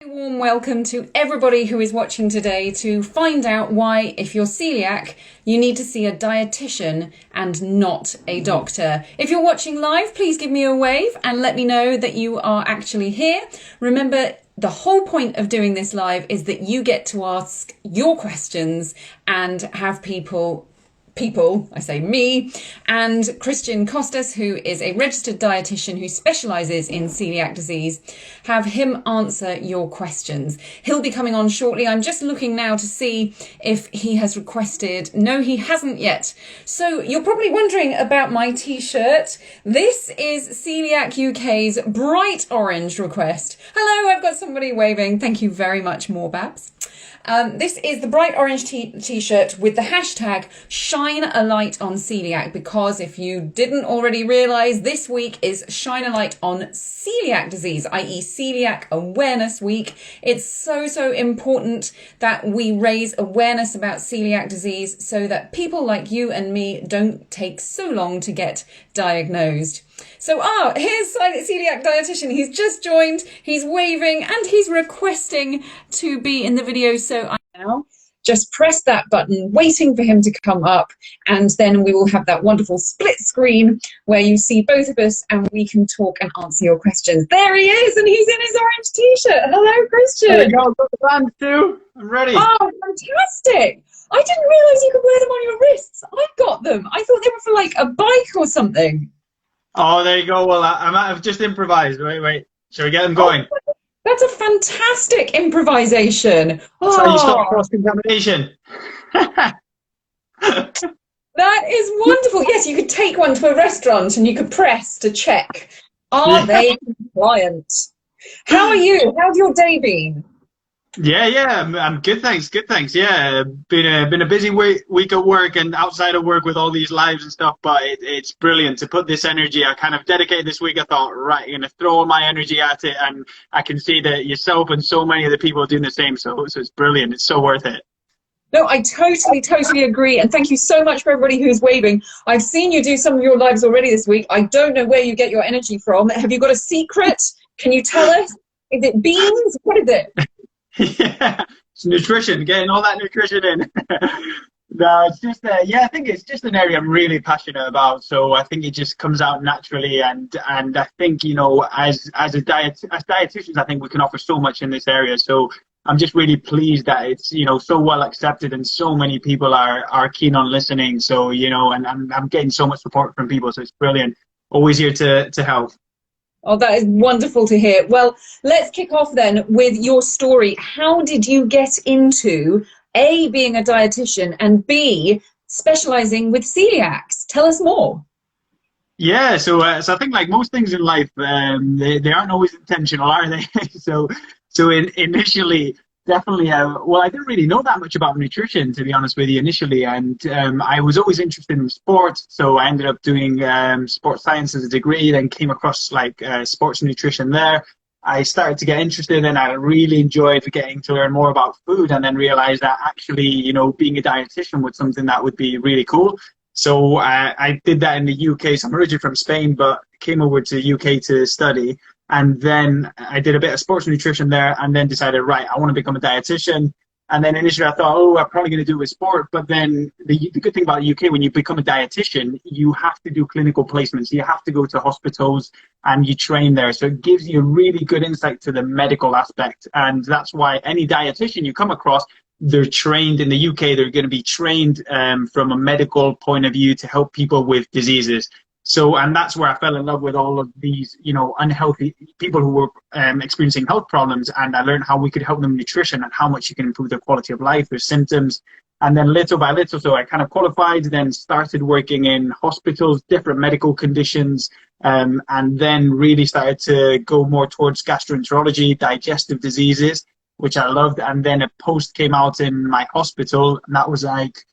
Warm welcome to everybody who is watching today to find out why, if you're celiac, you need to see a dietitian and not a doctor. If you're watching live, please give me a wave and let me know that you are actually here. Remember, the whole point of doing this live is that you get to ask your questions and have people, I say me, and Cristian Costas, who is a registered dietitian who specialises in celiac disease, have him answer your questions. He'll be coming on shortly. I'm just looking now to see if he has requested. No, he hasn't yet. So you're probably wondering about my t-shirt. This is Coeliac UK's bright orange request. Hello, I've got somebody waving. Thank you very much, Morbabs. This is the bright orange t-shirt with the hashtag Shine a Light on Celiac, because if you didn't already realise, this week is Shine a Light on Celiac Disease, i.e. Celiac Awareness Week. It's so important that we raise awareness about celiac disease so that people like you and me don't take so long to get diagnosed. So, here's Celiac Dietitian. He's just joined, he's waving, and he's requesting to be in the video. So I now just press that button, waiting for him to come up, and then we will have that wonderful split screen where you see both of us and we can talk and answer your questions. There he is, and he's in his orange t-shirt. Hello, Cristian. There you go, got the bands too. I'm ready. Oh, fantastic. I didn't realise you could wear them on your wrists. I've got them. I thought they were for like a bike or something. Oh, there you go. Well, I've just improvised. Wait. Shall we get them going? Oh, that's a fantastic improvisation. That's how you stop cross-contamination. That is wonderful. Yes, you could take one to a restaurant and you could press to check. Are they compliant? How are you? How's your day been? Yeah, I'm good, thanks. Good, thanks. Yeah, been a busy week at work and outside of work with all these lives and stuff, but it's brilliant to put this energy. I kind of dedicated this week. I thought, right, I'm gonna throw all my energy at it, and I can see that yourself and so many of the people are doing the same. So it's brilliant. It's so worth it. No, I totally agree. And thank you so much for everybody who's waving. I've seen you do some of your lives already this week. I don't know where you get your energy from. Have you got a secret? Can you tell us? Is it beans? What is it? Yeah, it's nutrition, getting all that nutrition in. No, it's just I think it's just an area I'm really passionate about. So I think it just comes out naturally, and I think, you know, as dietitians, I think we can offer so much in this area. So I'm just really pleased that it's, you know, so well accepted and so many people are keen on listening. So, you know, and I'm getting so much support from people. So it's brilliant. Always here to help. Oh, that is wonderful to hear. Well, let's kick off then with your story. How did you get into A, being a dietitian, and B, specializing with celiacs? Tell us more. Yeah, so I think, like most things in life, they aren't always intentional, are they? so initially, definitely, well, I didn't really know that much about nutrition, to be honest with you, initially, and I was always interested in sports, so I ended up doing sports science as a degree, then came across like sports nutrition there. I started to get interested, and I really enjoyed getting to learn more about food, and then realized that actually, you know, being a dietitian was something that would be really cool. So I did that in the UK. So I'm originally from Spain, but came over to the UK to study. And then I did a bit of sports nutrition there, and then decided, right, I want to become a dietitian. And then initially I thought, oh, I'm probably going to do it with sport. But then the good thing about the UK, when you become a dietitian, you have to do clinical placements. You have to go to hospitals and you train there. So it gives you a really good insight to the medical aspect. And that's why any dietitian you come across, they're trained in the UK. They're going to be trained from a medical point of view to help people with diseases. So, and that's where I fell in love with all of these, you know, unhealthy people who were experiencing health problems. And I learned how we could help them with nutrition and how much you can improve their quality of life, their symptoms. And then little by little, so I kind of qualified, then started working in hospitals, different medical conditions, and then really started to go more towards gastroenterology, digestive diseases, which I loved. And then a post came out in my hospital, and that was like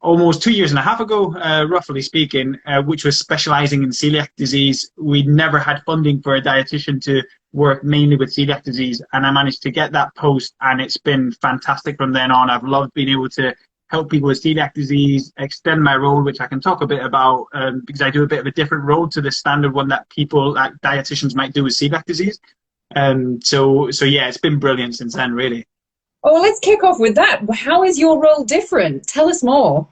almost 2.5 years ago, roughly speaking, which was specializing in celiac disease. We never had funding for a dietitian to work mainly with celiac disease, and I managed to get that post, and it's been fantastic from then on. I've loved being able to help people with celiac disease, extend my role, which I can talk a bit about, because I do a bit of a different role to the standard one that people, like dietitians, might do with celiac disease. So yeah, it's been brilliant since then, really. Oh, let's kick off with that. How is your role different? Tell us more.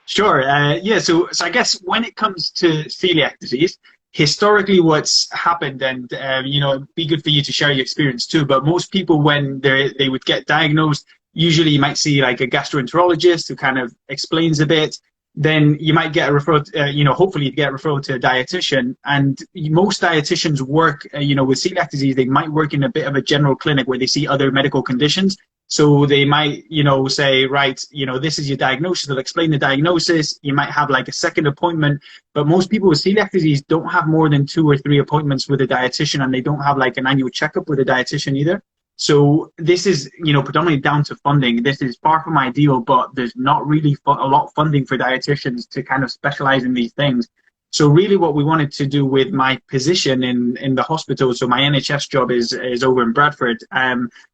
Sure. Yeah. So I guess when it comes to celiac disease, historically, what's happened, and it'd be good for you to share your experience too. But most people, when they would get diagnosed, usually you might see like a gastroenterologist who kind of explains a bit. Then you might get a referral. Hopefully you get a referral to a dietitian. And most dietitians work, with celiac disease. They might work in a bit of a general clinic where they see other medical conditions. So they might, say, right, this is your diagnosis. They'll explain the diagnosis. You might have like a second appointment. But most people with celiac disease don't have more than 2 or 3 appointments with a dietitian, and they don't have like an annual checkup with a dietitian either. So this is, predominantly down to funding. This is far from ideal, but there's not really a lot of funding for dietitians to kind of specialize in these things. So really what we wanted to do with my position in the hospital, so my NHS job is over in Bradford,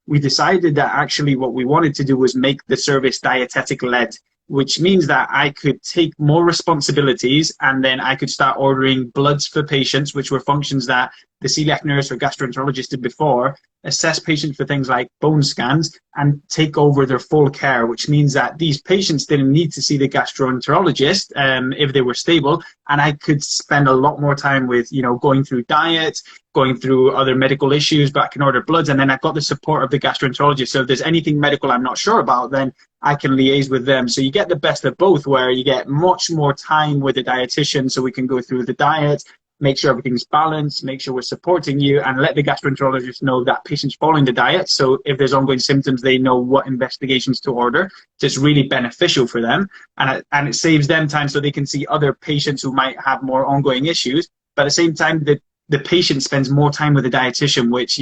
we decided that actually what we wanted to do was make the service dietetic led, which means that I could take more responsibilities, and then I could start ordering bloods for patients, which were functions that the celiac nurse or gastroenterologist did before, assess patients for things like bone scans, and take over their full care, which means that these patients didn't need to see the gastroenterologist if they were stable, and I could spend a lot more time with, going through diet, going through other medical issues, but I can order bloods, and then I've got the support of the gastroenterologist. So if there's anything medical I'm not sure about, then I can liaise with them. So you get the best of both, where you get much more time with the dietitian, so we can go through the diet, make sure everything's balanced, make sure we're supporting you, and let the gastroenterologist know that patient's following the diet. So if there's ongoing symptoms, they know what investigations to order. So it's really beneficial for them, and it saves them time, so they can see other patients who might have more ongoing issues. But at the same time, the patient spends more time with the dietitian, which,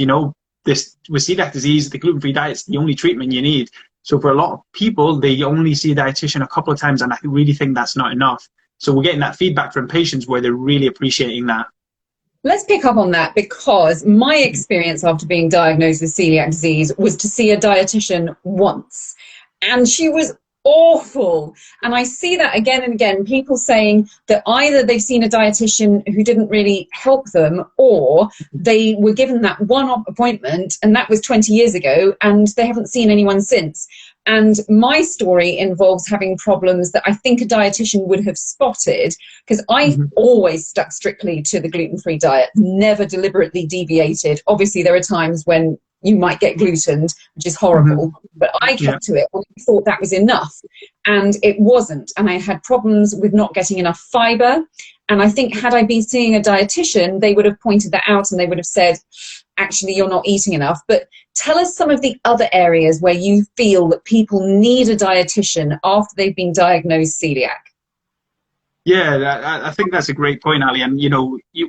this with celiac disease, the gluten-free diet is the only treatment you need. So for a lot of people, they only see a dietitian a couple of times, and I really think that's not enough. So we're getting that feedback from patients where they're really appreciating that. Let's pick up on that, because my experience after being diagnosed with celiac disease was to see a dietitian once, and she was awful. And I see that again and again, people saying that either they've seen a dietitian who didn't really help them, or they were given that one appointment, and that was 20 years ago, and they haven't seen anyone since. And my story involves having problems that I think a dietitian would have spotted, because I've always stuck strictly to the gluten-free diet, never deliberately deviated. Obviously, there are times when you might get glutened, which is horrible, but I kept to it. I thought that was enough, and it wasn't. And I had problems with not getting enough fiber. And I think had I been seeing a dietitian, they would have pointed that out, and they would have said, actually, you're not eating enough. But tell us some of the other areas where you feel that people need a dietitian after they've been diagnosed celiac. Yeah, I think that's a great point, Ali. And,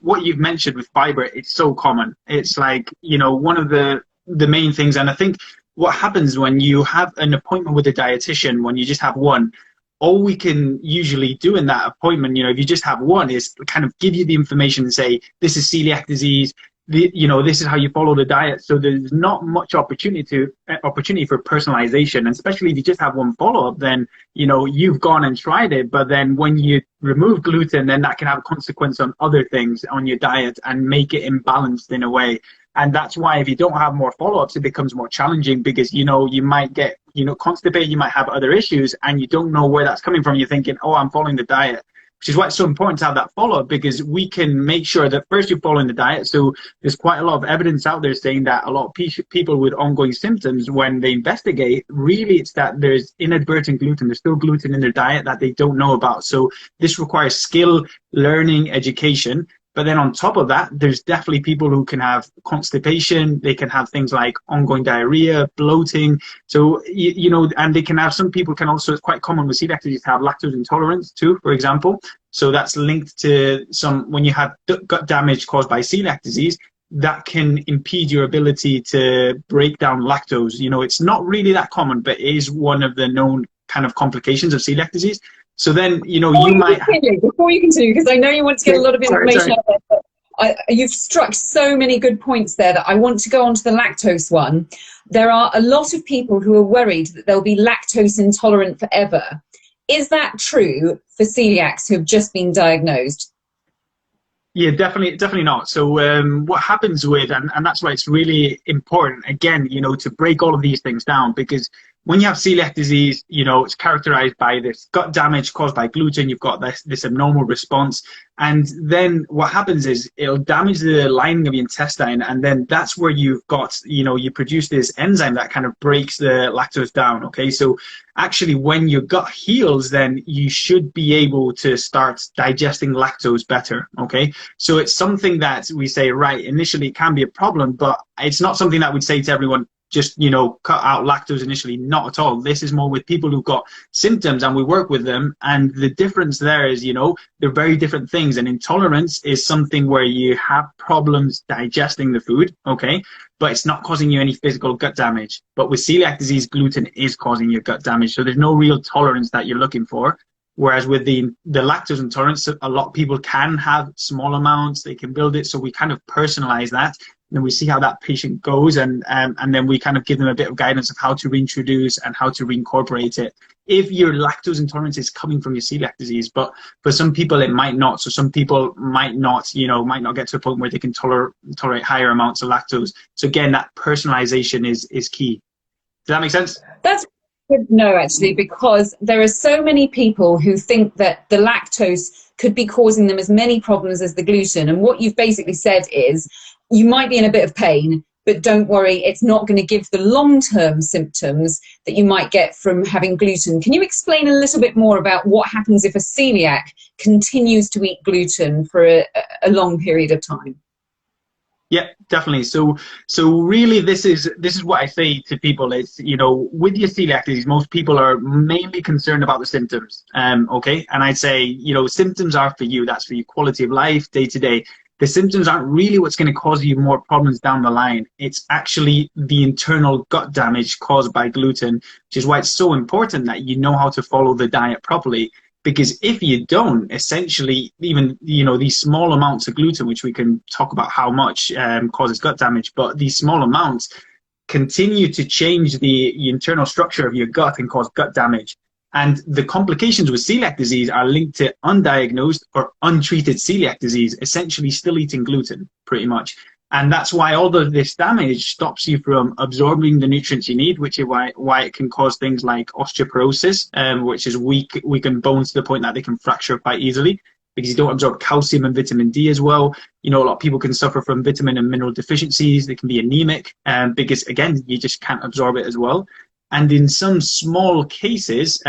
what you've mentioned with fiber, it's so common. It's like, one of the main things. And I think what happens when you have an appointment with a dietitian, when you just have one, all we can usually do in that appointment, if you just have one, is kind of give you the information and say, this is celiac disease, this is how you follow the diet. So there's not much opportunity for personalization. And especially if you just have one follow-up, then, you've gone and tried it. But then when you remove gluten, then that can have a consequence on other things on your diet and make it imbalanced in a way. And that's why if you don't have more follow-ups, it becomes more challenging, because, you might get, constipated, you might have other issues, and you don't know where that's coming from. You're thinking, oh, I'm following the diet. Which is why it's so important to have that follow-up, because we can make sure that first you're following the diet. So there's quite a lot of evidence out there saying that a lot of people with ongoing symptoms, when they investigate, really it's that there's inadvertent gluten. There's still gluten in their diet that they don't know about. So this requires skill, learning, education. But then on top of that, there's definitely people who can have constipation. They can have things like ongoing diarrhea, bloating. So, and they can have, some people can also, it's quite common with celiac disease to have lactose intolerance too, for example. So that's linked to when you have gut damage caused by celiac disease, that can impede your ability to break down lactose. It's not really that common, but it is one of the known kind of complications of celiac disease. So then, before you continue, because I know you want to get a lot of information out there, but you've struck so many good points there that I want to go on to the lactose one. There are a lot of people who are worried that they'll be lactose intolerant forever. Is that true for celiacs who have just been diagnosed? Yeah, definitely not. So what happens with, and that's why it's really important, again, to break all of these things down, because when you have celiac disease, it's characterized by this gut damage caused by gluten. You've got this abnormal response. And then what happens is it'll damage the lining of your intestine. And then that's where you've got, you produce this enzyme that kind of breaks the lactose down. Okay. So actually, when your gut heals, then you should be able to start digesting lactose better. Okay. So it's something that we say, right, initially it can be a problem, but it's not something that we'd say to everyone, just, cut out lactose initially. Not at all. This is more with people who've got symptoms, and we work with them. And the difference there is, they're very different things. And intolerance is something where you have problems digesting the food, okay? But it's not causing you any physical gut damage. But with celiac disease, gluten is causing your gut damage. So there's no real tolerance that you're looking for. Whereas with the lactose intolerance, a lot of people can have small amounts, they can build it. So we kind of personalize that. And we see how that patient goes, and then we kind of give them a bit of guidance of how to reintroduce and how to reincorporate it if your lactose intolerance is coming from your celiac disease. But for some people it might not. So some people might not get to a point where they can tolerate higher amounts of lactose. So again, that personalization is key. Does that make sense? That's good to know, actually, because there are so many people who think that the lactose could be causing them as many problems as the gluten. And what you've basically said is, you might be in a bit of pain, but don't worry, it's not going to give the long-term symptoms that you might get from having gluten. Can you explain a little bit more about what happens if a celiac continues to eat gluten for a long period of time? Yeah, definitely. So really, this is what I say to people is, with your celiac disease, most people are mainly concerned about the symptoms. Okay. And I'd say, symptoms are for you. That's for your quality of life, day to day. The symptoms aren't really what's going to cause you more problems down the line. It's actually the internal gut damage caused by gluten, which is why it's so important that you know how to follow the diet properly. Because if you don't, essentially, even, these small amounts of gluten, which we can talk about how much causes gut damage, but these small amounts continue to change the internal structure of your gut and cause gut damage. And the complications with celiac disease are linked to undiagnosed or untreated celiac disease, essentially still eating gluten, pretty much. And that's why all of this damage stops you from absorbing the nutrients you need, which is why it can cause things like osteoporosis, which is weaken bones to the point that they can fracture quite easily, because you don't absorb calcium and vitamin D as well. A lot of people can suffer from vitamin and mineral deficiencies. They can be anemic, because, again, you just can't absorb it as well. And in some small cases,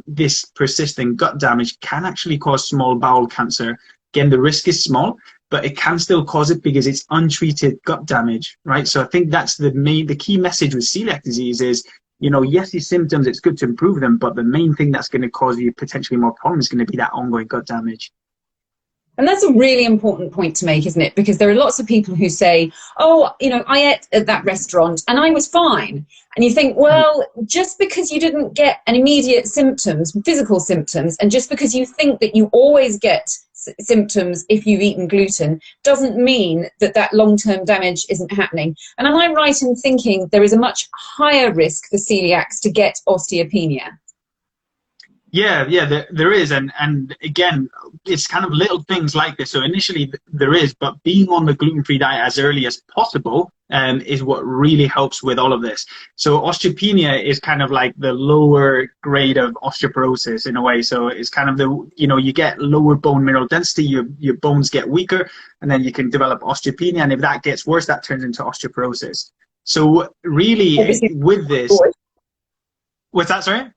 this persistent gut damage can actually cause small bowel cancer. Again, the risk is small, but it can still cause it because it's untreated gut damage, right? So I think that's the key message with celiac disease is, yes, these symptoms, it's good to improve them, but the main thing that's going to cause you potentially more problems is going to be that ongoing gut damage. And that's a really important point to make, isn't it? Because there are lots of people who say, oh, I ate at that restaurant and I was fine. And you think, well, just because you didn't get an immediate symptoms, physical symptoms, and just because you think that you always get symptoms if you've eaten gluten, doesn't mean that long-term damage isn't happening. And am I right in thinking there is a much higher risk for celiacs to get osteopenia? Yeah, there is. And again, it's kind of little things like this. So initially there is, but being on the gluten-free diet as early as possible is what really helps with all of this. So osteopenia is kind of like the lower grade of osteoporosis in a way. So it's kind of you get lower bone mineral density, your bones get weaker, and then you can develop osteopenia. And if that gets worse, that turns into osteoporosis. So really with this, what's that, sorry?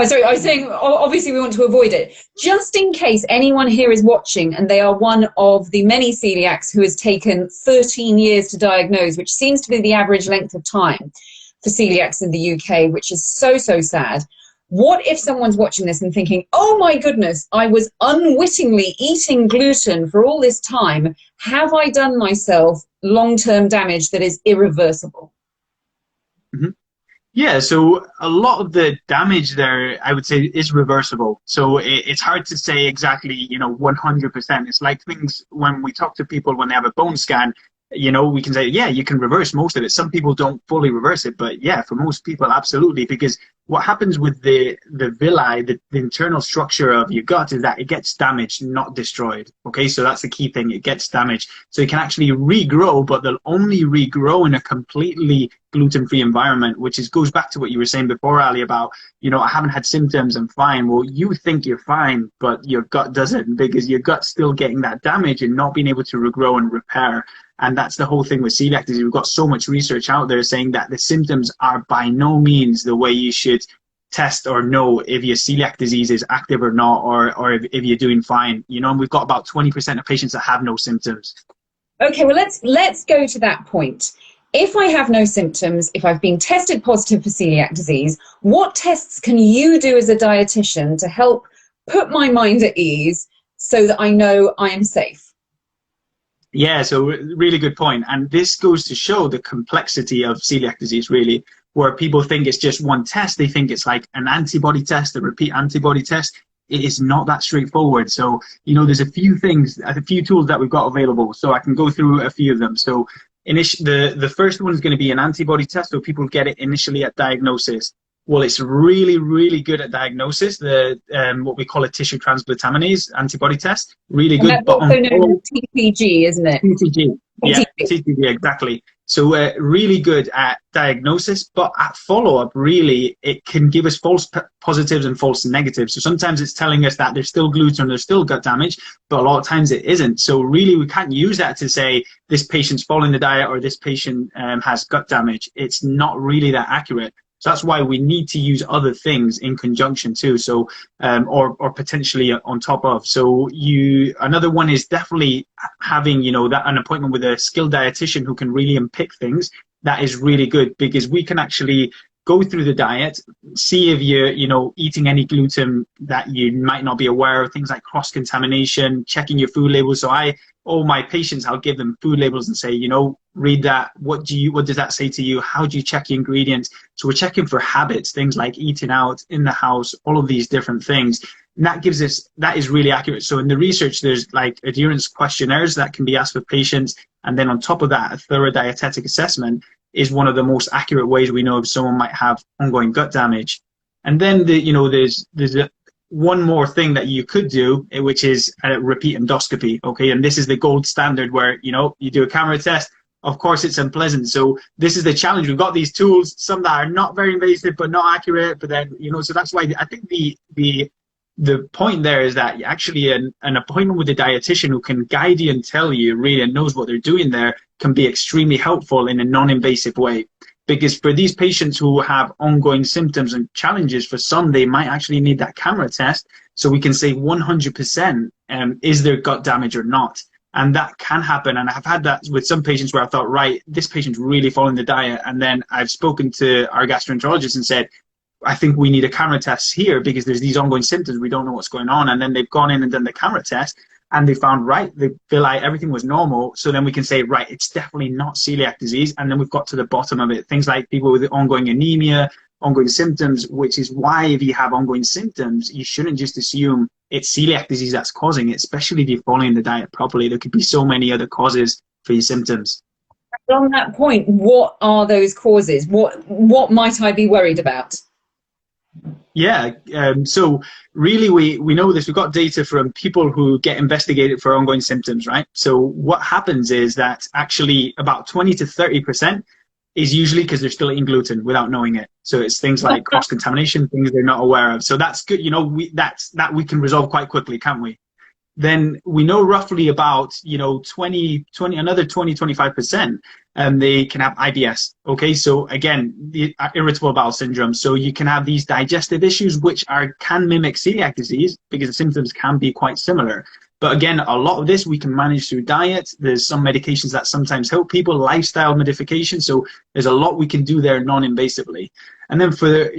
Oh, sorry, I was saying, obviously we want to avoid it. Just in case anyone here is watching and they are one of the many celiacs who has taken 13 years to diagnose, which seems to be the average length of time for celiacs in the UK, which is so sad. What if someone's watching this and thinking, oh my goodness, I was unwittingly eating gluten for all this time. Have I done myself long-term damage that is irreversible? Mm-hmm. Yeah, so a lot of the damage there, I would say, is reversible. So it's hard to say exactly, 100%. It's like things when we talk to people when they have a bone scan, we can say, yeah, you can reverse most of it. Some people don't fully reverse it, but yeah, for most people, absolutely, because what happens with the villi, the internal structure of your gut, is that it gets damaged, not destroyed. Okay, so that's the key thing. It gets damaged. So it can actually regrow, but they'll only regrow in a completely gluten-free environment, which goes back to what you were saying before, Ali, about, I haven't had symptoms, I'm fine. Well, you think you're fine, but your gut doesn't, because your gut's still getting that damage and not being able to regrow and repair. And that's the whole thing with celiac disease. We've got so much research out there saying that the symptoms are by no means the way you should test or know if your celiac disease is active or not, or if you're doing fine. And we've got about 20% of patients that have no symptoms. Okay, well, let's go to that point. If I have no symptoms, if I've been tested positive for celiac disease, what tests can you do as a dietitian to help put my mind at ease so that I know I am safe? Yeah, so really good point. And this goes to show the complexity of celiac disease, really, where people think it's just one test. They think it's like an antibody test, a repeat antibody test. It is not that straightforward. So, there's a few things, a few tools that we've got available. So I can go through a few of them. So the first one is going to be an antibody test. So people get it initially at diagnosis. Well, it's really, really good at diagnosis. The what we call a tissue transglutaminase antibody test, really good. And that's also known as TCG, isn't it? TCG, yeah, TCG, exactly. So really good at diagnosis, but at follow-up, really, it can give us false positives and false negatives. So sometimes it's telling us that there's still gluten, there's still gut damage, but a lot of times it isn't. So really, we can't use that to say this patient's following the diet or this patient has gut damage. It's not really that accurate. So that's why we need to use other things in conjunction too. So, or potentially on top of. So another one is definitely having, that an appointment with a skilled dietitian who can really unpick things. That is really good, because we can actually go through the diet, see if you're, eating any gluten that you might not be aware of, things like cross-contamination, checking your food labels. So all my patients, I'll give them food labels and say, read that. What does that say to you? How do you check your ingredients? So we're checking for habits, things like eating out, in the house, all of these different things. And that is really accurate. So in the research, there's like adherence questionnaires that can be asked for patients. And then on top of that, a thorough dietetic assessment is one of the most accurate ways we know if someone might have ongoing gut damage. And then there's one more thing that you could do, which is a repeat endoscopy. Okay, and this is the gold standard where you do a camera test. Of course, it's unpleasant. So this is the challenge. We've got these tools, some that are not very invasive but not accurate. But then so that's why I think the point there is that actually an appointment with a dietitian who can guide you and tell you really and knows what they're doing there can be extremely helpful in a non-invasive way. Because for these patients who have ongoing symptoms and challenges, for some, they might actually need that camera test so we can say 100% is there gut damage or not. And that can happen. And I've had that with some patients where I thought, right, this patient's really following the diet. And then I've spoken to our gastroenterologist and said, I think we need a camera test here because there's these ongoing symptoms. We don't know what's going on. And then they've gone in and done the camera test and they found, right, the villi, everything was normal. So then we can say, right, it's definitely not celiac disease. And then we've got to the bottom of it. Things like people with ongoing anemia, ongoing symptoms, which is why if you have ongoing symptoms, you shouldn't just assume it's celiac disease that's causing it, especially if you're following the diet properly. There could be so many other causes for your symptoms. On that point, what are those causes? What might I be worried about? Yeah, so really we know this. We've got data from people who get investigated for ongoing symptoms, right? So what happens is that actually about 20 to 30% is usually because they're still eating gluten without knowing it. So it's things like cross-contamination, things they're not aware of. So that's good. That we can resolve quite quickly, can't we? Then we know roughly about, 20, another 20, 25%, they can have IBS. Okay, so again, the irritable bowel syndrome. So you can have these digestive issues, which can mimic celiac disease because the symptoms can be quite similar. But again, a lot of this we can manage through diet. There's some medications that sometimes help people, lifestyle modification. So there's a lot we can do there non-invasively. And then for,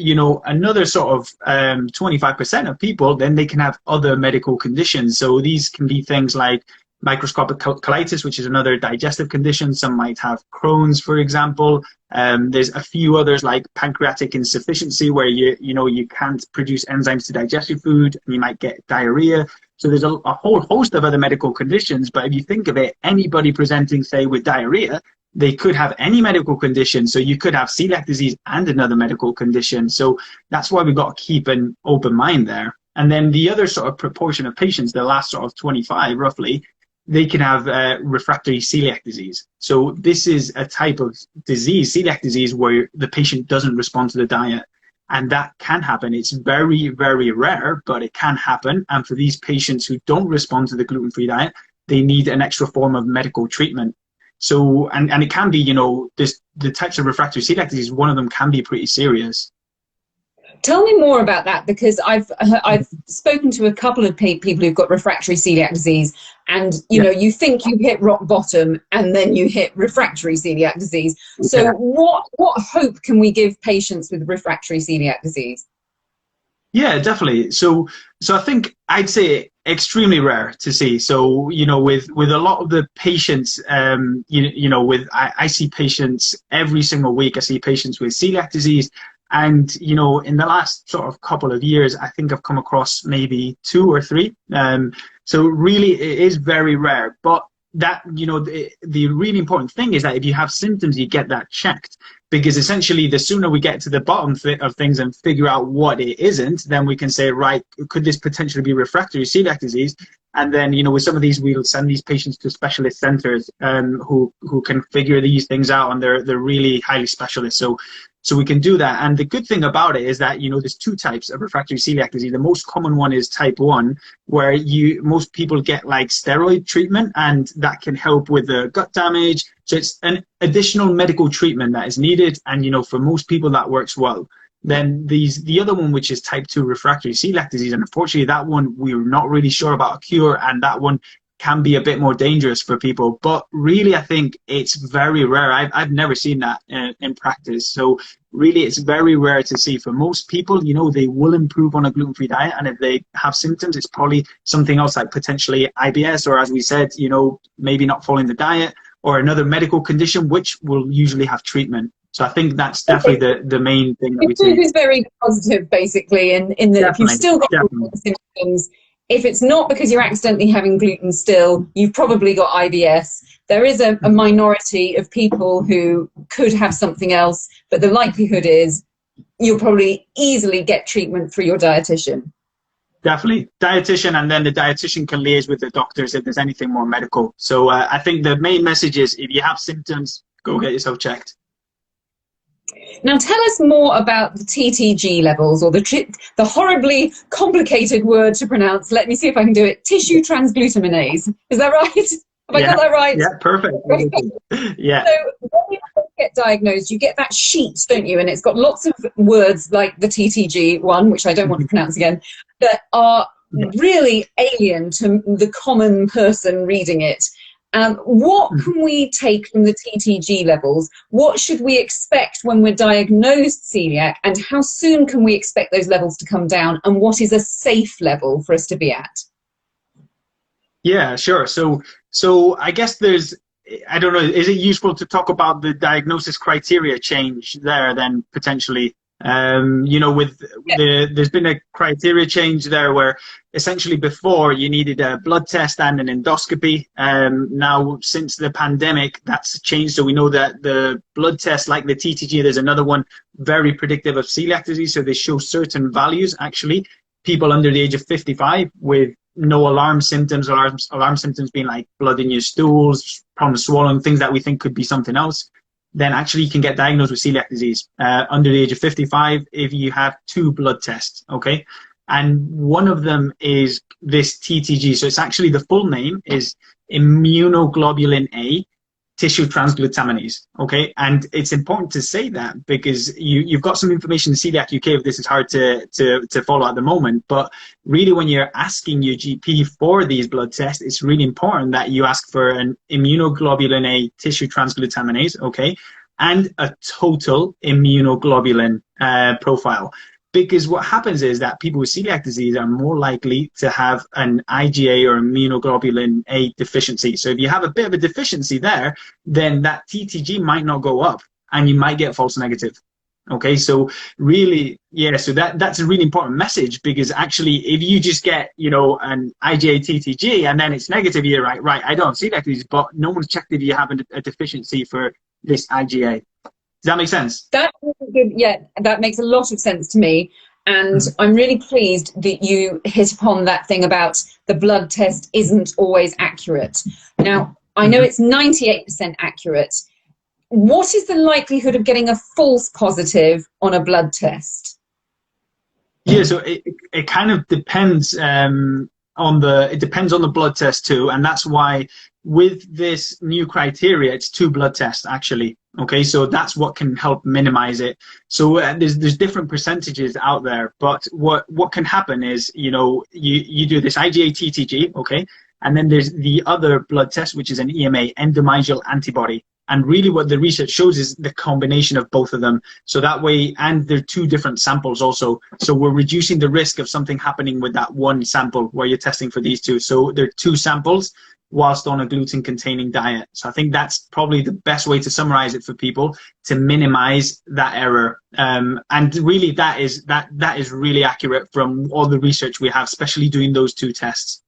another sort of 25% of people, then they can have other medical conditions. So these can be things like microscopic colitis, which is another digestive condition. Some might have Crohn's, for example. There's a few others like pancreatic insufficiency, where you can't produce enzymes to digest your food and you might get diarrhea. So there's a whole host of other medical conditions. But if you think of it, anybody presenting, say, with diarrhea, They could have any medical condition. So you could have celiac disease and another medical condition. So that's why we've got to keep an open mind there. And then the other sort of proportion of patients, the last sort of 25 roughly, they can have refractory celiac disease. So this is a type of disease, celiac disease, where the patient doesn't respond to the diet. And that can happen. It's very, very rare, but it can happen. And for these patients who don't respond to the gluten-free diet, they need an extra form of medical treatment. So, and it can be, you know, the types of refractory celiac disease, one of them can be pretty serious. Tell me more about that, because I've spoken to a couple of people who've got refractory celiac disease, and you know, you think you hit rock bottom and then you hit refractory celiac disease. So what hope can we give patients with refractory celiac disease? Yeah, definitely. So I think I'd say extremely rare to see. So, you know, with a lot of the patients, you know, I see patients every single week. I see patients with celiac disease. And, you know, in the last sort of couple of years, I think I've come across maybe 2 or 3. So really, it is very rare. But that, you know, the really important thing is that if you have symptoms, you get that checked. Because essentially, the sooner we get to the bottom of things and figure out what it isn't, then we can say, right, could this potentially be refractory celiac disease? And then, you know, with some of these, we'll send these patients to specialist centers who can figure these things out, and they're really highly specialist. So we can do that. And the good thing about it is that, you know, there's 2 types of refractory celiac disease. The most common one is type 1, where most people get like steroid treatment, and that can help with the gut damage. So it's an additional medical treatment that is needed. And, you know, for most people that works well. Then the other one, which is type 2 refractory celiac disease, and unfortunately that one we're not really sure about a cure, and that one can be a bit more dangerous for people. But really, I think it's very rare. I've never seen that in practice. So really, it's very rare to see. For most people, you know, they will improve on a gluten-free diet, and if they have symptoms, it's probably something else, like potentially IBS, or as we said, you know, maybe not following the diet, or another medical condition, which will usually have treatment. So I think that's definitely the main thing that we see. It is very positive, basically, in that if you've still got symptoms, if it's not because you're accidentally having gluten still, you've probably got IBS. There is a minority of people who could have something else, but the likelihood is you'll probably easily get treatment through your dietitian. Definitely. Dietitian, and then the dietitian can liaise with the doctors if there's anything more medical. So I think the main message is, if you have symptoms, go get yourself checked. Now tell us more about the TTG levels, or the horribly complicated word to pronounce. Let me see if I can do it. Tissue transglutaminase. Is that right? Have I got that right? Yeah, perfect. Yeah. So when you get diagnosed, you get that sheet, don't you? And it's got lots of words like the TTG one, which I don't want to pronounce again, that are really alien to the common person reading it. What can we take from the TTG levels? What should we expect when we're diagnosed celiac, and how soon can we expect those levels to come down? And what is a safe level for us to be at? Yeah, sure. So I guess I don't know, is it useful to talk about the diagnosis criteria change there then potentially? You know, there's been a criteria change there, where essentially before you needed a blood test and an endoscopy. Now, since the pandemic, that's changed. So we know that the blood test, like the TTG, there's another one very predictive of celiac disease. So they show certain values, actually. People under the age of 55 with no alarm symptoms, alarm symptoms being like blood in your stools, problems swallowing, things that we think could be something else, then actually you can get diagnosed with celiac disease under the age of 55 if you have 2 blood tests, okay? And one of them is this TTG. So it's actually, the full name is immunoglobulin A tissue transglutaminase, okay? And it's important to say that because you've got some information in Coeliac UK, if this is hard to follow at the moment, but really when you're asking your GP for these blood tests, it's really important that you ask for an immunoglobulin A tissue transglutaminase, okay? And a total immunoglobulin profile. Because what happens is that people with celiac disease are more likely to have an IgA or immunoglobulin A deficiency. So if you have a bit of a deficiency there, then that TTG might not go up and you might get false negative. Okay, so really, yeah, so that's a really important message, because actually, if you just get, you know, an IgA TTG and then it's negative, you're right, I don't have celiac disease, but no one's checked if you have a deficiency for this IgA. Does that make sense? That's really good. Yeah, that makes a lot of sense to me. And Mhm. I'm really pleased that you hit upon that thing about the blood test isn't always accurate. Now, I know Mhm. it's 98% accurate. What is the likelihood of getting a false positive on a blood test? Yeah, so it kind of depends on the blood test too, and that's why with this new criteria, it's two blood tests actually. Okay, so that's what can help minimize it. So there's different percentages out there, but what can happen is, you know, you do this IgA TTG, okay, and then there's the other blood test, which is an EMA, endometrial antibody. And really what the research shows is the combination of both of them. So that way, and they're two different samples also. So we're reducing the risk of something happening with that one sample where you're testing for these two. So there are two samples whilst on a gluten-containing diet. So I think that's probably the best way to summarize it for people, to minimize that error. And really that is really accurate from all the research we have, especially doing those two tests.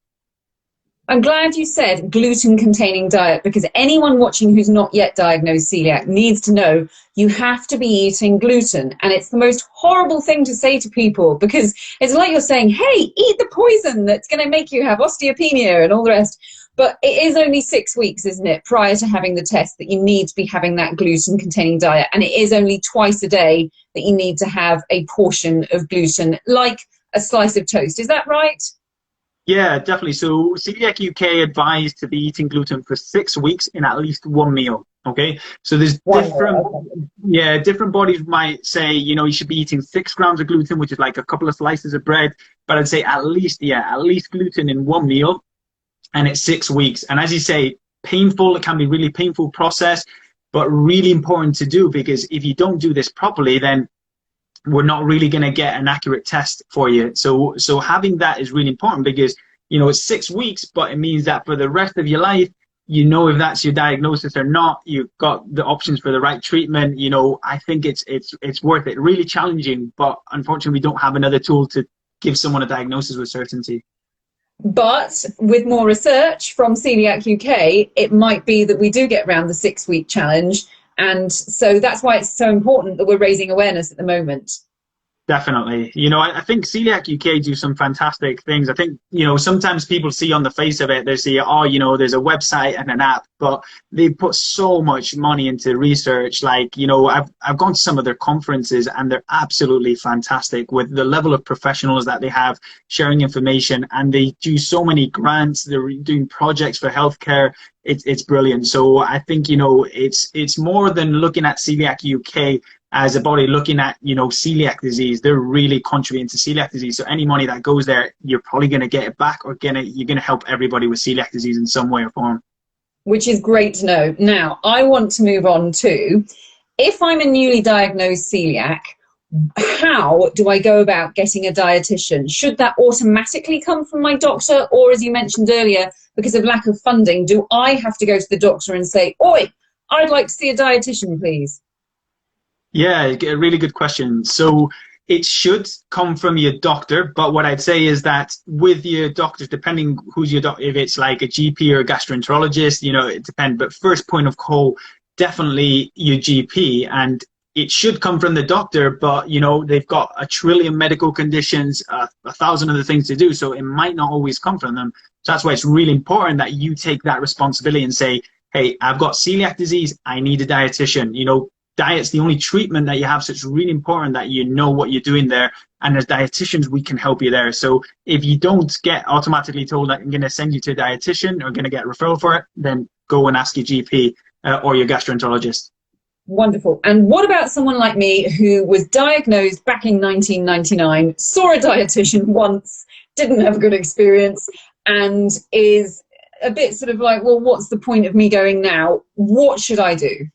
I'm glad you said gluten-containing diet, because anyone watching who's not yet diagnosed celiac needs to know you have to be eating gluten. And it's the most horrible thing to say to people, because it's like you're saying, hey, eat the poison that's going to make you have osteopenia and all the rest. But it is only 6 weeks, isn't it, prior to having the test, that you need to be having that gluten-containing diet. And it is only twice a day that you need to have a portion of gluten, like a slice of toast. Is that right? Yeah, definitely. So Coeliac UK advised to be eating gluten for 6 weeks in at least one meal. Okay, so there's different bodies might say, you know, you should be eating 6 grams of gluten, which is like a couple of slices of bread. But I'd say at least gluten in one meal, and it's 6 weeks. And as you say, painful. It can be really painful process, but really important to do, because if you don't do this properly, then we're not really going to get an accurate test for you. So having that is really important, because, you know, it's 6 weeks, but it means that for the rest of your life, you know, if that's your diagnosis or not, you've got the options for the right treatment. You know, I think it's worth it. Really challenging, but unfortunately, we don't have another tool to give someone a diagnosis with certainty. But with more research from Coeliac UK, it might be that we do get around the 6-week challenge. And so that's why it's so important that we're raising awareness at the moment. Definitely. You know, I think Coeliac UK do some fantastic things. I think, you know, sometimes people see on the face of it, they see, oh, you know, there's a website and an app, but they put so much money into research. Like, you know, I've gone to some of their conferences and they're absolutely fantastic with the level of professionals that they have sharing information, and they do so many grants. They're doing projects for healthcare. It's brilliant. So I think, you know, it's more than looking at Coeliac UK as a body looking at, you know, celiac disease. They're really contributing to celiac disease. So any money that goes there, you're probably going to get it back, or you're going to help everybody with celiac disease in some way or form. Which is great to know. Now, I want to move on to, if I'm a newly diagnosed celiac, how do I go about getting a dietitian? Should that automatically come from my doctor? Or, as you mentioned earlier, because of lack of funding, do I have to go to the doctor and say, oi, I'd like to see a dietitian, please? Yeah, a really good question. So it should come from your doctor, but what I'd say is that with your doctors, depending who's your doctor, if it's like a GP or a gastroenterologist, you know, it depends. But first point of call, definitely your GP, and it should come from the doctor. But you know, they've got a trillion medical conditions, 1,000 other things to do, so it might not always come from them. So that's why it's really important that you take that responsibility and say, hey, I've got celiac disease, I need a dietitian. You know, diet's the only treatment that you have, so it's really important that you know what you're doing there, and as dietitians we can help you there. So if you don't get automatically told that I'm going to send you to a dietitian or going to get a referral for it, then go and ask your GP or your gastroenterologist. Wonderful. And what about someone like me who was diagnosed back in 1999, saw a dietitian once, didn't have a good experience, and is a bit sort of like, well, what's the point of me going now? What should I do?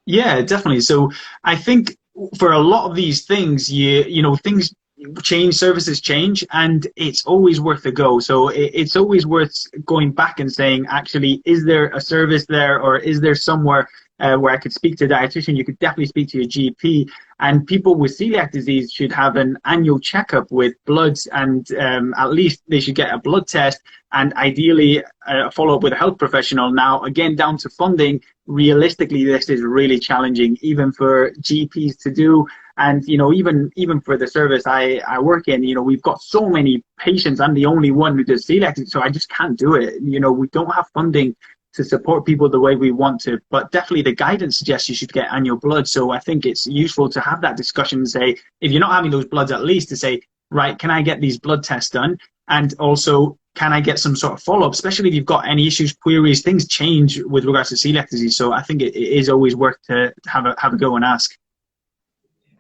Yeah, definitely. So I think for a lot of these things, you know, things change, services change, and it's always worth a go. So it's always worth going back and saying, actually, is there a service there, or is there somewhere where I could speak to a dietitian, you could definitely speak to your GP. And people with celiac disease should have an annual checkup with bloods, and at least they should get a blood test, and ideally a follow-up with a health professional. Now, again, down to funding, realistically, this is really challenging, even for GPs to do. And, you know, even for the service I work in, you know, we've got so many patients. I'm the only one who does celiac, so I just can't do it. You know, we don't have funding to support people the way we want to, but definitely the guidance suggests you should get annual blood. So I think it's useful to have that discussion and say, if you're not having those bloods, at least to say, right, can I get these blood tests done? And also, can I get some sort of follow-up, especially if you've got any issues, queries, things change with regards to celiac disease. So I think it is always worth to have a go and ask.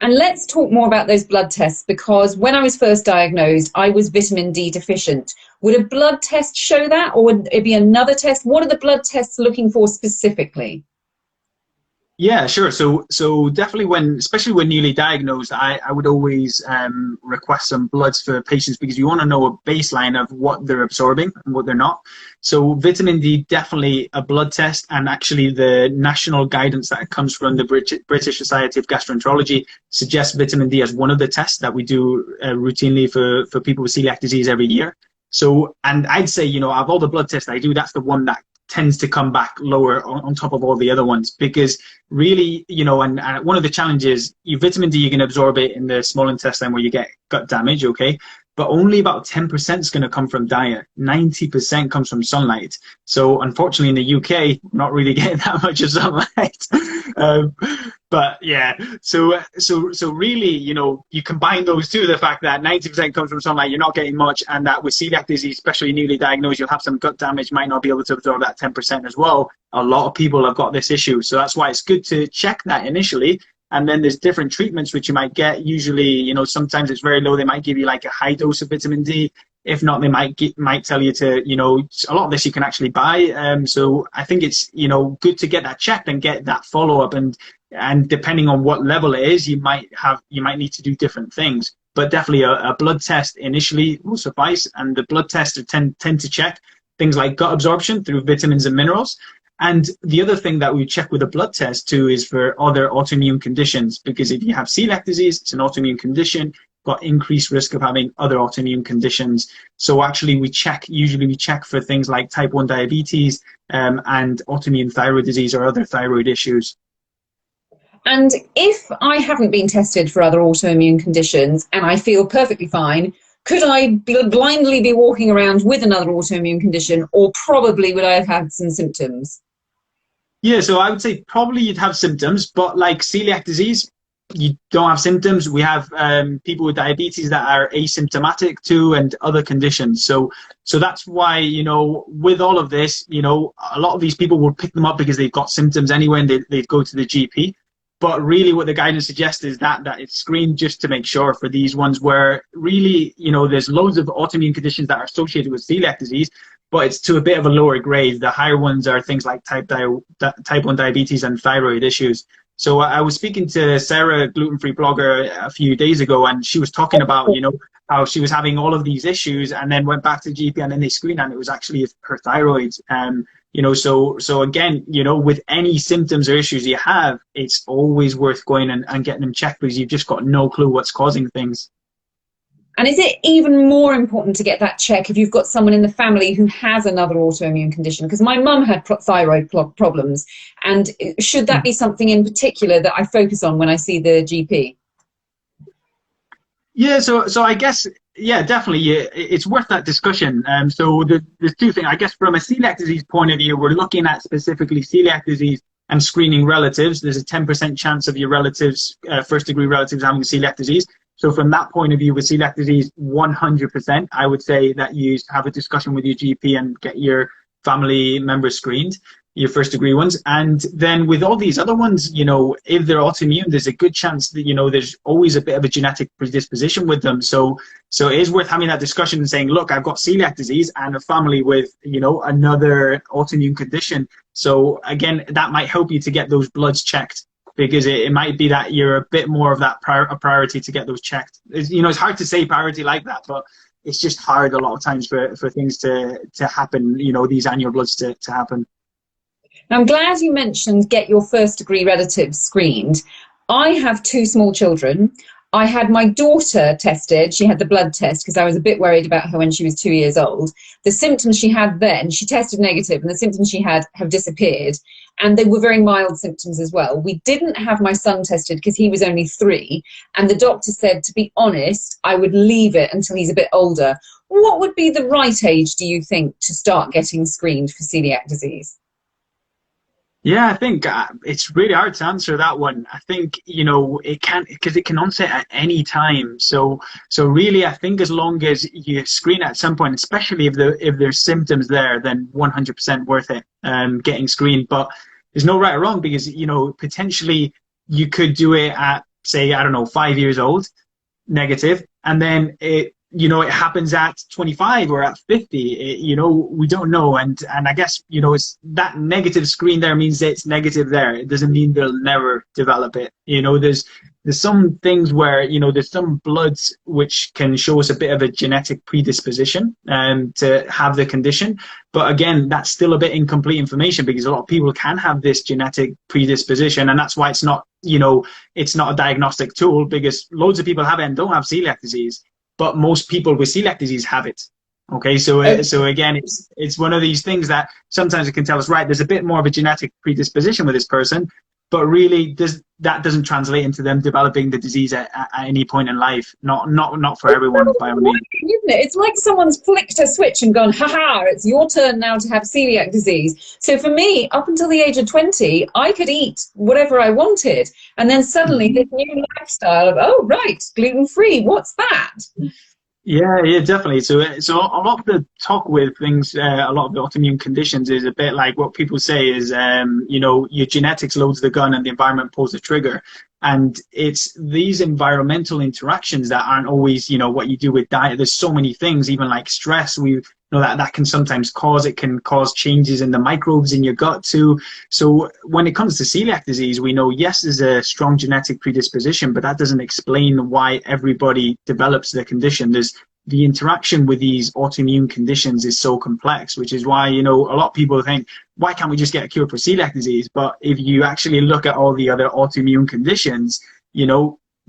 And let's talk more about those blood tests, because when I was first diagnosed, I was vitamin D deficient. Would a blood test show that, or would it be another test? What are the blood tests looking for specifically? Yeah, sure. So definitely especially when newly diagnosed, I would always request some bloods for patients, because you want to know a baseline of what they're absorbing and what they're not. So vitamin D, definitely a blood test, and actually the national guidance that comes from the British Society of Gastroenterology suggests vitamin D as one of the tests that we do routinely for people with celiac disease every year. So, and I'd say, you know, of all the blood tests I do, that's the one that tends to come back lower on top of all the other ones, because really, you know, and one of the challenges, your vitamin D, you can absorb it in the small intestine where you get gut damage, okay? But only about 10% is going to come from diet. 90% comes from sunlight. So unfortunately in the UK, we're not really getting that much of sunlight. But yeah, so really, you know, you combine those two, the fact that 90% comes from sunlight, you're not getting much, and that with celiac disease, especially newly diagnosed, you'll have some gut damage, might not be able to absorb that 10% as well. A lot of people have got this issue. So that's why it's good to check that initially. And then there's different treatments which you might get. Usually, you know, sometimes it's very low. They might give you like a high dose of vitamin D. If not, they might tell you to, you know, a lot of this you can actually buy. So I think it's, you know, good to get that checked and get that follow up. And depending on what level it is, you might need to do different things. But definitely a blood test initially will suffice. And the blood tests tend to check things like gut absorption through vitamins and minerals. And the other thing that we check with a blood test too is for other autoimmune conditions, because if you have celiac disease, it's an autoimmune condition, got increased risk of having other autoimmune conditions. So actually usually we check for things like type 1 diabetes and autoimmune thyroid disease or other thyroid issues. And if I haven't been tested for other autoimmune conditions and I feel perfectly fine, could I blindly be walking around with another autoimmune condition, or probably would I have had some symptoms? Yeah, so I would say probably you'd have symptoms, but like celiac disease, you don't have symptoms. We have people with diabetes that are asymptomatic too, and other conditions. So that's why, you know, with all of this, you know, a lot of these people will pick them up because they've got symptoms anyway, and they'd go to the GP. But really what the guidance suggests is that it's screened just to make sure for these ones where really, you know, there's loads of autoimmune conditions that are associated with celiac disease, but it's to a bit of a lower grade. The higher ones are things like type 1 diabetes and thyroid issues. So I was speaking to Sarah, gluten-free blogger, a few days ago, and she was talking about, you know, how she was having all of these issues and then went back to GP and then they screened and it was actually her thyroid. You know, so again, you know, with any symptoms or issues you have, it's always worth going and getting them checked, because you've just got no clue what's causing things. And is it even more important to get that check if you've got someone in the family who has another autoimmune condition? Because my mum had thyroid problems, and should that be something in particular that I focus on when I see the GP? Yeah, so I guess, yeah, definitely, yeah, it's worth that discussion. So there's two things. I guess from a celiac disease point of view, we're looking at specifically celiac disease and screening relatives. There's a 10% chance of your relatives, first-degree relatives, having celiac disease. So from that point of view, with celiac disease, 100%, I would say that you have a discussion with your GP and get your family members screened, your first degree ones. And then with all these other ones, you know, if they're autoimmune, there's a good chance that, you know, there's always a bit of a genetic predisposition with them. So it is worth having that discussion and saying, look, I've got celiac disease and a family with, you know, another autoimmune condition. So again, that might help you to get those bloods checked, because it might be that you're a bit more of that a priority to get those checked. You know, it's hard to say priority like that, but it's just hard a lot of times for things to happen, you know, these annual bloods to happen. Now, I'm glad you mentioned get your first degree relatives screened. I have two small children. I had my daughter tested. She had the blood test because I was a bit worried about her when she was 2 years old. The symptoms she had then, she tested negative, and the symptoms she had have disappeared. And they were very mild symptoms as well. We didn't have my son tested because he was only 3. And the doctor said, to be honest, I would leave it until he's a bit older. What would be the right age, do you think, to start getting screened for celiac disease? Yeah, I think it's really hard to answer that one. I think, it can, because it can onset at any time. So really, I think as long as you screen at some point, especially if there's symptoms there, then 100% worth it, getting screened. But there's no right or wrong because, potentially you could do it at, say, I don't know, 5 years old, negative, and then it happens at 25 or at 50, we don't know. And I guess, it's that negative screen there means that it's negative there. It doesn't mean they'll never develop it. There's some things where, there's some bloods which can show us a bit of a genetic predisposition to have the condition. But again, that's still a bit incomplete information because a lot of people can have this genetic predisposition. And that's why it's not, it's not a diagnostic tool, because loads of people have it and don't have celiac disease. But most people with celiac disease have it. Okay, so again, it's one of these things that sometimes it can tell us, right, there's a bit more of a genetic predisposition with this person, but really that doesn't translate into them developing the disease at any point in life. Not for everyone, by all means. Isn't it? It's like someone's flicked a switch and gone, ha, it's your turn now to have celiac disease. So for me, up until the age of 20, I could eat whatever I wanted. And then suddenly this new lifestyle of, oh, right, gluten-free, what's that? Yeah, definitely. So a lot of the talk with things, a lot of the autoimmune conditions is a bit like what people say is, your genetics loads the gun and the environment pulls the trigger. And it's these environmental interactions that aren't always, what you do with diet. There's so many things, even like stress. We know that can sometimes cause changes in the microbes in your gut too. So when it comes to celiac disease, we know, yes, there's a strong genetic predisposition, but that doesn't explain why everybody develops the condition. There's the interaction with these autoimmune conditions is so complex, which is why, a lot of people think, why can't we just get a cure for celiac disease? But if you actually look at all the other autoimmune conditions,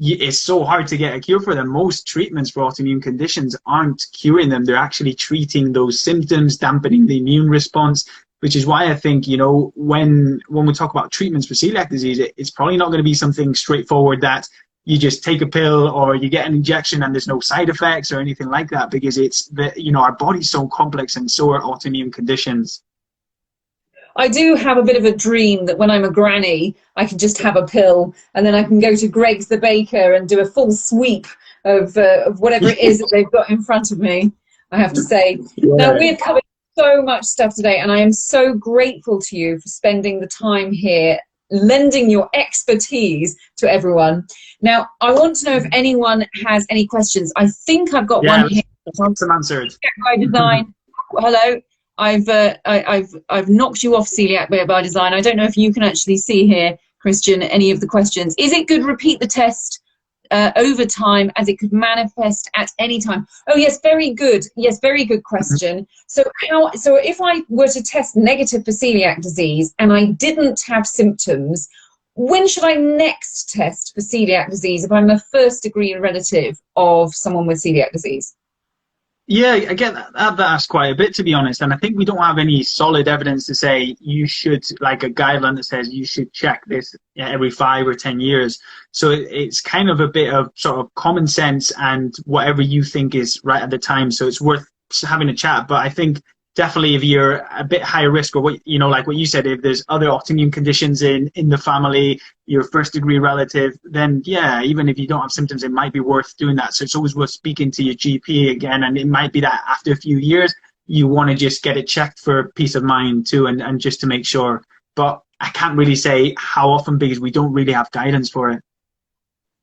it's so hard to get a cure for them. Most treatments for autoimmune conditions aren't curing them. They're actually treating those symptoms, dampening the immune response, which is why I think, when we talk about treatments for celiac disease, it's probably not going to be something straightforward that you just take a pill or you get an injection and there's no side effects or anything like that, because it's that, our body's so complex and so are autoimmune conditions. I do have a bit of a dream that when I'm a granny, I can just have a pill and then I can go to Greg's the baker and do a full sweep of whatever it is that they've got in front of me, I have to say. Yeah. Now, we've covered so much stuff today, and I am so grateful to you for spending the time here, lending your expertise to everyone. Now, I want to know if anyone has any questions. I think I've got one here. Some answered. By design. Hello. I've knocked you off celiac by design. I don't know if you can actually see here, Cristian, any of the questions. Is it good repeat the test over time, as it could manifest at any time? Oh yes, very good. Yes, very good question. So if I were to test negative for celiac disease and I didn't have symptoms, when should I next test for celiac disease if I'm a first degree relative of someone with celiac disease? Yeah, I get that asked quite a bit, to be honest. And I think we don't have any solid evidence to say you should, like a guideline that says you should check this every 5 or 10 years. So it's kind of a bit of sort of common sense and whatever you think is right at the time. So it's worth having a chat. But I think definitely if you're a bit higher risk, or like what you said, if there's other autoimmune conditions in the family, your first degree relative, then yeah, even if you don't have symptoms, it might be worth doing that. So it's always worth speaking to your GP again. And it might be that after a few years, you want to just get it checked for peace of mind too, and just to make sure. But I can't really say how often because we don't really have guidance for it.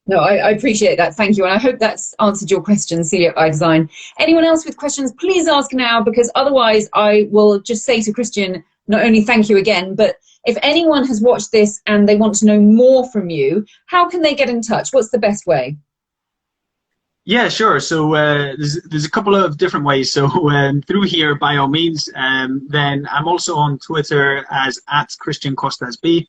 No, I appreciate that. Thank you. And I hope that's answered your question, Celiac by Design. Anyone else with questions, please ask now, because otherwise I will just say to Cristian, not only thank you again, but if anyone has watched this and they want to know more from you, how can they get in touch? What's the best way? Yeah, sure. So there's a couple of different ways. So through here, by all means. Then I'm also on Twitter as at Cristian Costas B.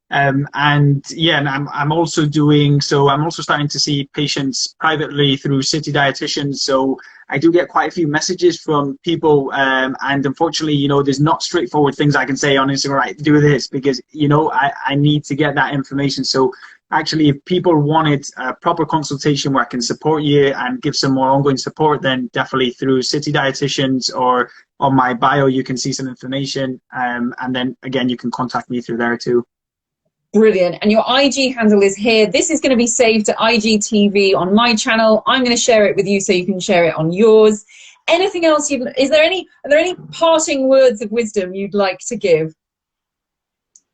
And yeah, and I'm also doing, so I'm also starting to see patients privately through city dietitians. So I do get quite a few messages from people, and unfortunately, there's not straightforward things I can say on Instagram, right, do this, because, I need to get that information. So actually, if people wanted a proper consultation where I can support you and give some more ongoing support, then definitely through city dietitians, or on my bio, you can see some information. And then again, you can contact me through there too. Brilliant. And your IG handle is here. This is going to be saved to IGTV on my channel. I'm going to share it with you so you can share it on yours. Anything else are there any parting words of wisdom you'd like to give?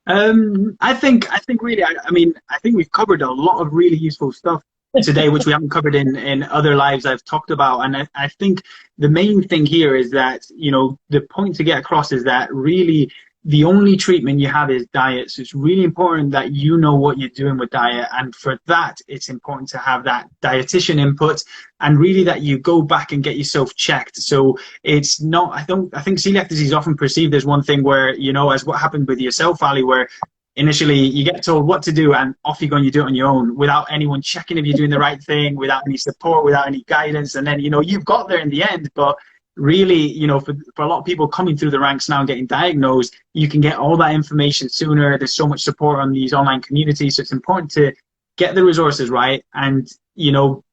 I think really, I think we've covered a lot of really useful stuff today, which we haven't covered in other lives I've talked about. And I think the main thing here is that, the point to get across is that really the only treatment you have is diet. So it's really important that you know what you're doing with diet. And for that, it's important to have that dietitian input, and really that you go back and get yourself checked. So it's not, I think celiac disease is often perceived as one thing where, as what happened with yourself, Ali, where initially you get told what to do and off you go and you do it on your own without anyone checking if you're doing the right thing, without any support, without any guidance. And then, you've got there in the end, but really, for a lot of people coming through the ranks now and getting diagnosed, you can get all that information sooner. There's so much support on these online communities. So it's important to get the resources right and,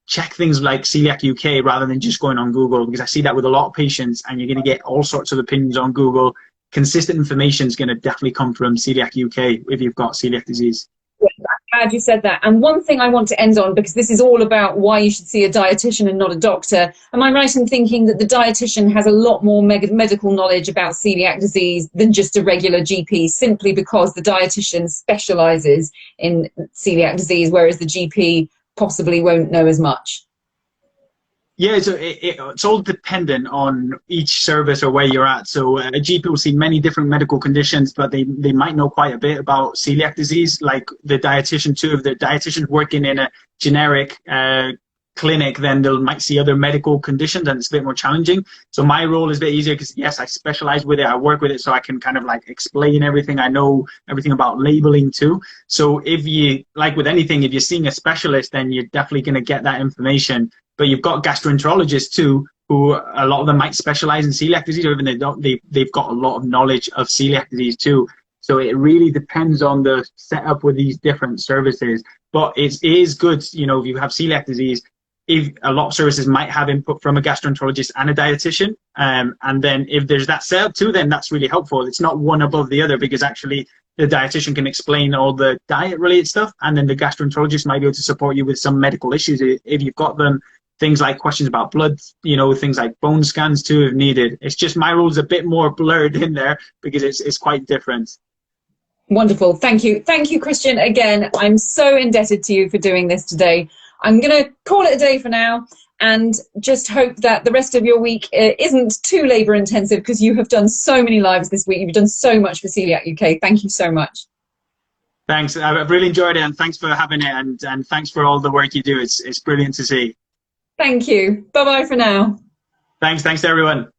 check things like Coeliac UK rather than just going on Google, because I see that with a lot of patients, and you're going to get all sorts of opinions on Google. Consistent information is going to definitely come from Coeliac UK if you've got celiac disease. I'm glad you said that. And one thing I want to end on, because this is all about why you should see a dietitian and not a doctor. Am I right in thinking that the dietitian has a lot more medical knowledge about celiac disease than just a regular GP, simply because the dietitian specialises in celiac disease, whereas the GP possibly won't know as much? Yeah, so it's all dependent on each service or where you're at. So a GP will see many different medical conditions, but they might know quite a bit about celiac disease, like the dietitian too. If the dietitian's working in a generic clinic, then they might see other medical conditions, and it's a bit more challenging. So my role is a bit easier because, yes, I specialize with it, I work with it, so I can kind of like explain everything. I know everything about labeling too. So if you, like with anything, if you're seeing a specialist, then you're definitely going to get that information. But you've got gastroenterologists too, who a lot of them might specialize in celiac disease, or even they've got a lot of knowledge of celiac disease too. So it really depends on the setup with these different services. But it is good, if you have celiac disease, if a lot of services might have input from a gastroenterologist and a dietitian. And then if there's that setup too, then that's really helpful. It's not one above the other, because actually the dietitian can explain all the diet related stuff, and then the gastroenterologist might be able to support you with some medical issues if you've got them. Things like questions about blood, things like bone scans too if needed. It's just my role's a bit more blurred in there because it's quite different. Wonderful. Thank you. Thank you, Cristian. Again, I'm so indebted to you for doing this today. I'm going to call it a day for now, and just hope that the rest of your week isn't too labour intensive, because you have done so many lives this week. You've done so much for Coeliac UK. Thank you so much. Thanks. I've really enjoyed it, and thanks for having it, and thanks for all the work you do. It's brilliant to see. Thank you. Bye-bye for now. Thanks to everyone.